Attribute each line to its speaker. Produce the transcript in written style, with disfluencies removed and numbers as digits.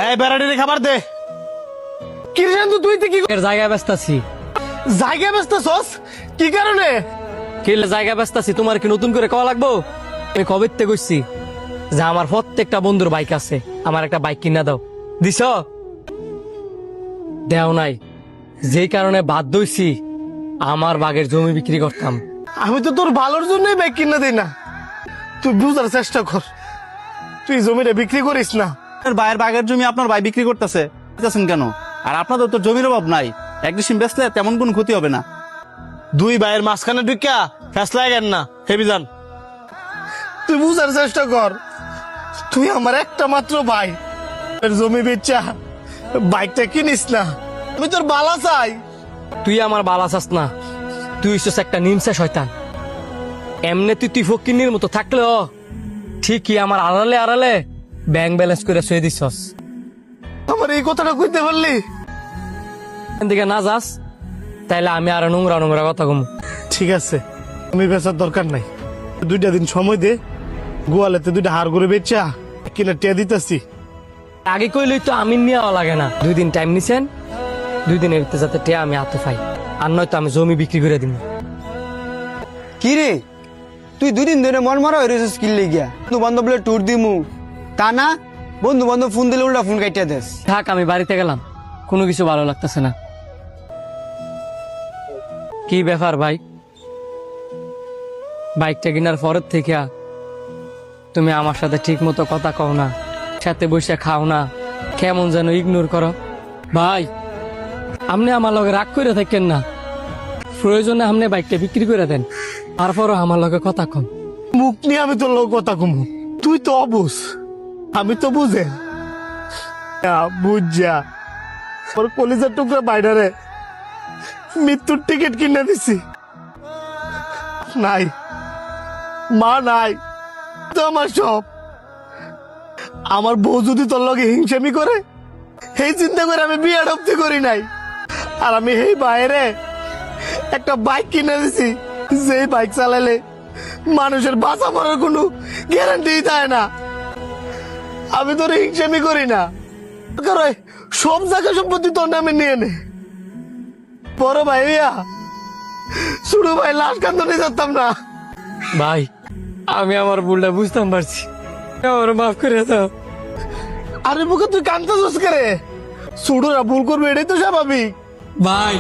Speaker 1: এই বেড়াটির খাবার দে। কি রে শান্তু, তুই কি
Speaker 2: জায়গা ব্যস্ত আছি।
Speaker 1: জায়গা ব্যস্ত ছস? কি কারণে?
Speaker 2: কিলে জায়গা ব্যস্ত আছি, তোমার কি নতুন করে কওয়া লাগবো? আমি কবে থেকে কইছি যে আমার প্রত্যেকটা বন্ধুর বাইক আছে, আমার একটা বাইক কিনা দাও। দিছ? দেও নাই, যেই কারণে বাধ্য হইছি আমার বাগের জমি বিক্রি করতাম।
Speaker 1: আমি তো তোর ভালোর জন্যই বাইক কিনে দিই না, তুই বুঝার চেষ্টা কর। তুই জমিটা বিক্রি করিস না।
Speaker 3: ভাইয়ের বাগের জমি আপনার ভাই বিক্রি করতেছে কেন? আর আপনাদের তো জমির অভাব নাই, এক ডিসিম বেচলে তেমন কোনো ক্ষতি হবে না।
Speaker 1: দুই ভাইয়ের মাঝখানে ঢুকিয়া ফেসলা গেন না, হেবি যান। তুই বুঝার চেষ্টা কর, তুই আমার একটা মাত্র ভাই, জমি বেচা বাইকটা কিনিস না। আমি তোর বালা চাই।
Speaker 2: তুই আমার বালা চাস না, তুই হইছিস একটা নিমসা শয়তান। এমনি তুই ফকিন্নির মতো থাকলেও ঠিকই আমার আড়ালে আড়ালে ব্যাংক ব্যালেন্স করে শুয়ে দিছস।
Speaker 1: আমার এই কথাটা কইতে পারলি?
Speaker 2: এখান থেকে না যাস তাইলে আমি আরো নোংরা নোংরা কথা কম।
Speaker 1: ঠিক আছে, আমি বেচার দরকার নাই, 2টা দিন সময় দে, গোয়ালেতে 2টা হাড় করে বেচা কিনা টিয়া দিতেছি।
Speaker 2: আগে কইলেই তো আমি নেওয়া লাগে না। 2 দিন টাইম নিছেন, 2 দিনের ভিতরে যাতে টিয়া আমি হাতে পাই, আর নয়তো আমি জমি বিক্রি করে দিব।
Speaker 4: কি রে, তুই 2 দিন ধরে মন মারা হয়ে স্কিল লে গিয়া বন্ধু বান্ধব বলে ট্যুর দিমু, তা না বন্ধু বান্ধব ফোন দিলে উল্টা ফোন কাটিয়া দেস।
Speaker 2: থাক, আমি বাড়িতে গেলাম, কোনো কিছু ভালো লাগতেছে না। কি ব্যাপার ভাই, বাইকটা কেনার পরের থেকে তুমি আমার সাথে ঠিক মতো কথা কও না, সাথে বসে খাও না, কেমন যেন ইগনোর করো। ভাই আপনি আমার লগে রাগ করে থাকেন না, প্রয়োজনে আপনি বাইকটা বিক্রি করে দেন, তারপরও আমার লগে কথা কম।
Speaker 1: মুখ নিয়ে আমি তোর লোক কথা কমু, তুই তো অবুঝ, আমি তো বুঝে বুঝ যা। ওর কলিজার টুকরা বাইরে মৃত্যুর টিকিট কিনে দিছি, নাই মা নাই তো আমার সব। আমার বউ যদি তোর লগে হিংসামি করে, এই চিন্তা করে আমি বিয়ে অব্দি করি নাই। আর আমি এই বাইরে একটা বাইক কিনে দিছি, যে বাইক চালালে মানুষের বাঁচা মরার কোনো গ্যারান্টি দেয় না। আমি তোর হিংসামি করি না, কারণ সব জায়গা সম্পত্তি তোর নামে নিয়ে নে। বড় ভাই ছোট ভাই লাশ কান্দনে যেতাম না।
Speaker 2: ভাই আমি আমার ভুলটা বুঝতাম পারছি, আমার মাফ করে দাও।
Speaker 1: আরে বুকে তুই কান্দতেছিস করে? ছোটরা ভুল করবে, এটাই তো স্বাভাবিক।
Speaker 2: ভাই